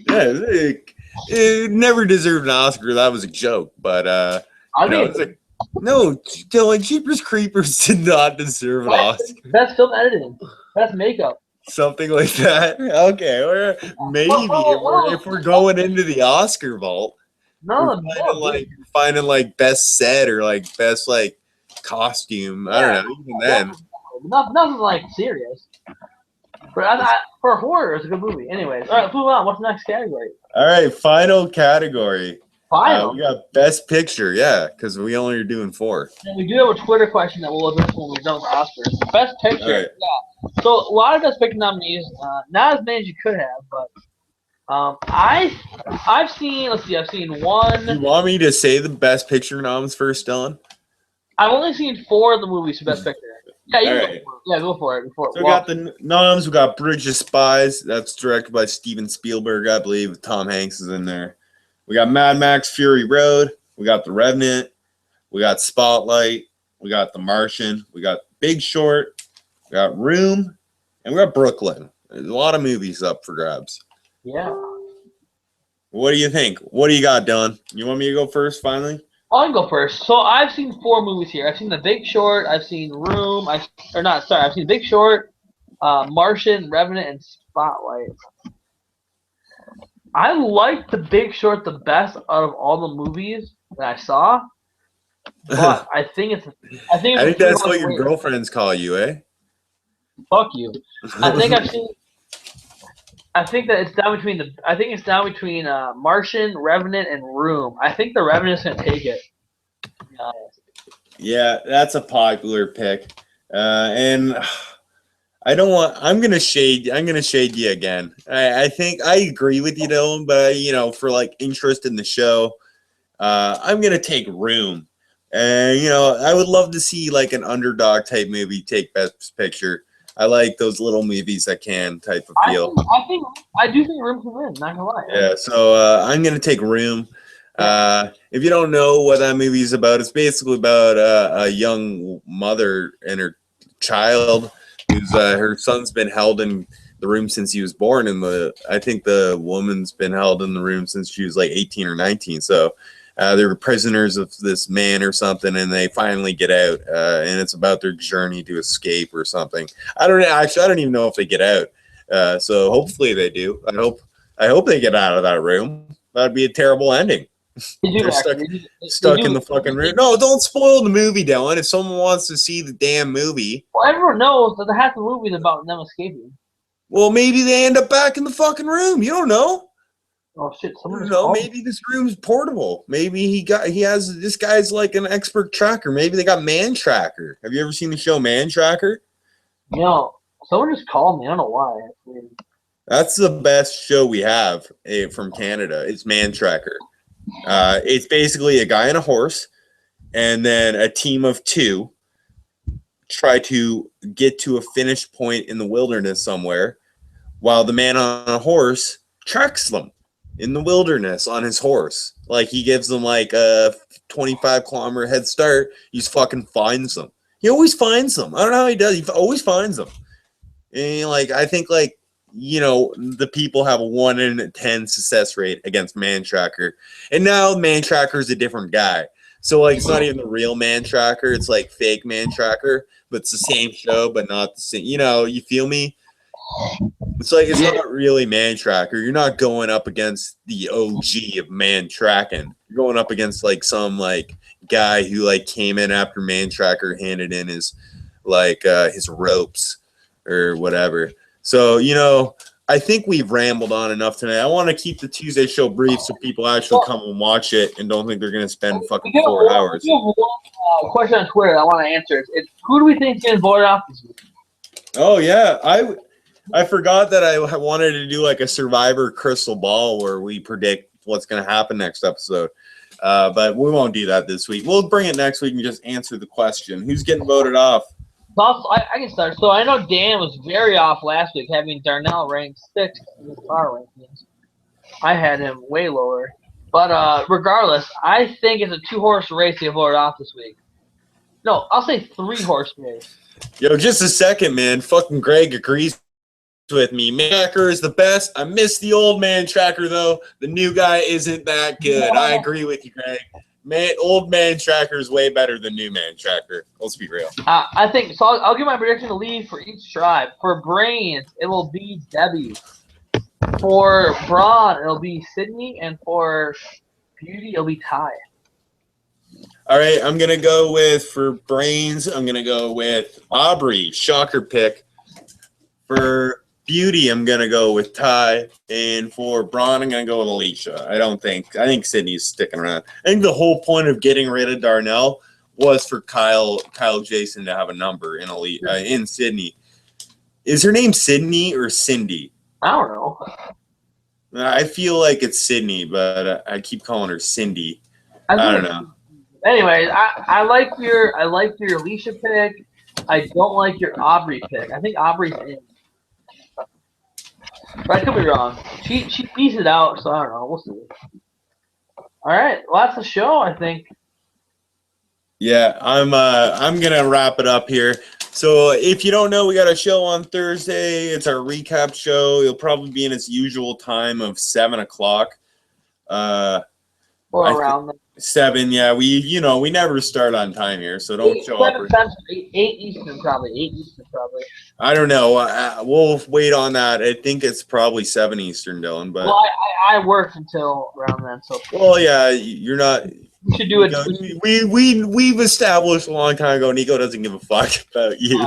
Yeah, it never deserved an Oscar. That was a joke, but no, Dylan, Jeepers Creepers did not deserve an Oscar. Best film editing, best makeup. Something like that. Okay, if we're going into the Oscar vault, finding like best set or like best like costume. I don't know. Even then, nothing like serious. But for horror, it's a good movie. Anyways, all right, let's move on. What's the next category? All right, final category. Final. We got best picture, because we only are doing 4. And we do have a Twitter question that we'll address when we're done with Oscars. Best picture, right. yeah. So a lot of best picture nominees, not as many as you could have, but I've seen. Let's see, I've seen one. You want me to say the best picture noms first, Dylan? I've only seen 4 of the movies for best picture. Yeah, go for it. So we got the noms. We got Bridge of Spies. That's directed by Steven Spielberg, I believe. Tom Hanks is in there. We got Mad Max Fury Road. We got The Revenant. We got Spotlight. We got The Martian. We got Big Short. We got Room. And we got Brooklyn. There's a lot of movies up for grabs. Yeah. What do you think? What do you got, Dylan? You want me to go first finally? I can go first. So I've seen 4 movies here. I've seen The Big Short. I've seen Room. I've seen Big Short, Martian, Revenant, and Spotlight. I like The Big Short the best out of all the movies that I saw, but I think that's what your girlfriends call you, eh? Fuck you. I think that it's down between Martian, Revenant, and Room. I think The Revenant's gonna take it. Yeah, that's a popular pick, and I'm gonna shade you again. I think I agree with you, Dylan, but for like interest in the show, I'm gonna take Room, and I would love to see like an underdog type movie take best picture. I like those little movies that can type of feel. I do think Room can win. Not gonna lie. Yeah, so I'm gonna take Room. If you don't know what that movie is about, it's basically about a young mother and her child, who's her son's been held in the room since he was born, and I think the woman's been held in the room since she was like 18 or 19. So they were prisoners of this man or something, and they finally get out, and it's about their journey to escape or something. I don't even know if they get out. So hopefully they do. I hope they get out of that room. That'd be a terrible ending. They're stuck in the fucking room. No, don't spoil the movie, Dylan. If someone wants to see the damn movie. Well, everyone knows that half the movie is about them escaping. Well, maybe they end up back in the fucking room. You don't know. Oh shit! Maybe this room's portable. Maybe this guy's like an expert tracker. Maybe they got Man Tracker. Have you ever seen the show Man Tracker? Someone just called me. I don't know why. That's the best show we have from Canada. It's Man Tracker. It's basically a guy and a horse, and then a team of 2 try to get to a finish point in the wilderness somewhere, while the man on a horse tracks them in the wilderness on his horse. Like, he gives them like a 25-kilometer head start. He just fucking finds them. He always finds them. I don't know how he does. He always finds them. And I think the people have a 1 in 10 success rate against Man Tracker. And now Man Tracker is a different guy. So it's not even the real Man Tracker. It's like fake Man Tracker, but it's the same show, but not the same. You feel me? It's not really Man Tracker. You're not going up against the OG of Man Tracking. You're going up against some guy who came in after Man Tracker handed in his ropes or whatever. So, I think we've rambled on enough tonight. I want to keep the Tuesday show brief so people actually come and watch it and don't think they're going to spend fucking 4 hours. We have one question on Twitter I want to answer. Who do we think is going to vote off this week? Oh, yeah. I forgot that I wanted to do a Survivor crystal ball where we predict what's going to happen next episode. But we won't do that this week. We'll bring it next week and just answer the question. Who's getting voted off? So I can start. So I know Dan was very off last week, having Darnell ranked 6th in his power rankings. I had him way lower. But regardless, I think it's a 2-horse race they voted off this week. No, I'll say 3-horse race. Yo, just a second, man. Fucking Greg agrees with me. Man Tracker is the best. I miss the old Man Tracker, though. The new guy isn't that good. I agree with you, Greg. Old Man Tracker is way better than New Man Tracker. Let's be real. I think so. I'll give my prediction to lead for each tribe. For Brains, it will be Debbie. For Braun, it'll be Sydney, and for Beauty, it'll be Ty. All right, I'm gonna go with for Brains. I'm gonna go with Aubrey. Shocker pick. For Beauty, I'm gonna go with Ty, and for Braun, I'm gonna go with Alicia. I think Sydney's sticking around. I think the whole point of getting rid of Darnell was for Kyle Jason to have a number in Sydney. Is her name Sydney or Cindy? I don't know. I feel like it's Sydney, but I keep calling her Cindy. I don't know. Anyways, I like your Alicia pick. I don't like your Aubrey pick. I think Aubrey's in. But I could be wrong. She pieced it out, so I don't know. We'll see. All right, well that's the show, I think. Yeah, I'm gonna wrap it up here. So if you don't know, we got a show on Thursday. It's our recap show. It'll probably be in its usual time of 7 o'clock. Or around there. 7, yeah. We never start on time here, so don't show up. 8 Eastern probably. I don't know. We'll wait on that. I think it's probably 7 Eastern, Dylan. But well, I work until around then. So well, yeah, you're not. We should do it. We've established a long time ago. Nico doesn't give a fuck about you.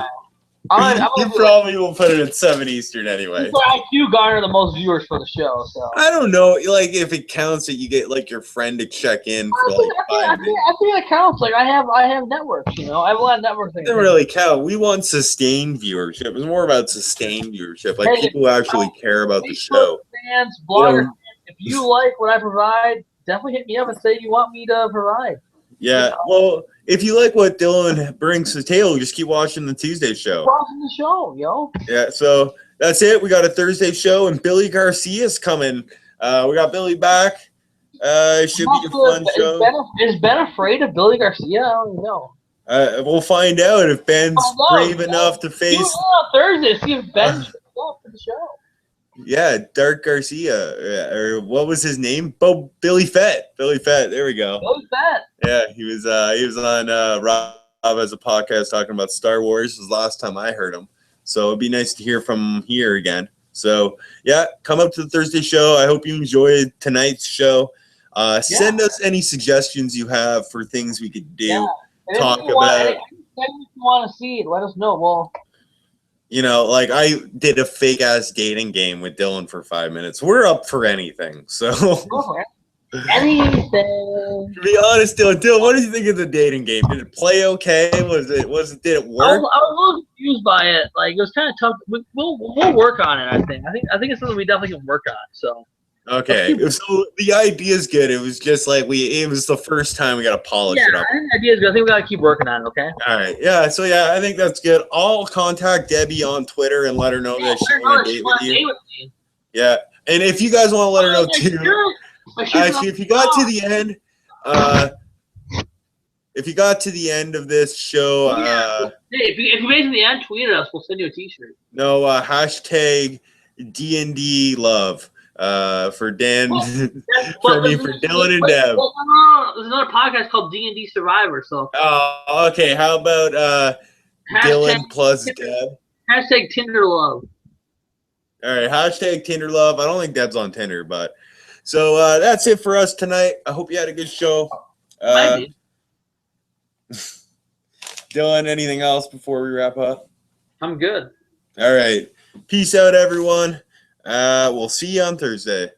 You probably will put it at 7 Eastern anyway. I do garner the most viewers for the show, so I don't know, like if it counts that you get like your friend to check in for like 5 minutes. I think it counts. Like I have networks, I have a lot of network things. It doesn't really count. We want sustained viewership. It's more about sustained viewership, like people who actually care about the show. Fans, bloggers, if you like what I provide, definitely hit me up and say you want me to provide. Yeah, well, if you like what Dylan brings to the table, just keep watching the Tuesday show. Watching the show, yo. Yeah, so that's it. We got a Thursday show, and Billy Garcia's coming. We got Billy back. It should be a fun show. Is Ben afraid of Billy Garcia? I don't know. We'll find out if Ben's brave enough to face. On Thursday, see if Ben shows up for the show. Yeah, Dark Garcia, or what was his name? Billy Fett. Billy Fett. There we go. Billy Fett. Yeah, he was on Rob as a podcast talking about Star Wars. This was the last time I heard him. So it'd be nice to hear from him here again. So yeah, come up to the Thursday show. I hope you enjoyed tonight's show. Send us any suggestions you have for things we could do. Yeah. Talk about. If you want to see it, let us know. Well. Like I did a fake ass dating game with Dylan for 5 minutes. We're up for anything. So anything. To be honest, Dylan, what did you think of the dating game? Did it play okay? Did it work? I was a little confused by it. Like it was kind of tough. We'll work on it. I think it's something we definitely can work on. So. Okay, so the idea is good. It was just like it was the first time we got to polish it up. I think the idea is good. I think we got to keep working on it, okay? All right, yeah, so I think that's good. I'll contact Debbie on Twitter and let her know that she wants to date with you. Yeah, and if you guys want to let her know too. Actually, if you got to the end, of this show, hey, if you made it to the end, tweet at us. We'll send you a T-shirt. No, hashtag DND love. For Dan, for Dylan and Deb. No, there's another podcast called D&D Survivor. So. Oh, okay. How about Dylan plus Deb? Hashtag Tinder love. All right. Hashtag Tinder love. I don't think Deb's on Tinder, but so that's it for us tonight. I hope you had a good show. Dylan, anything else before we wrap up? I'm good. All right. Peace out, everyone. We'll see you on Thursday.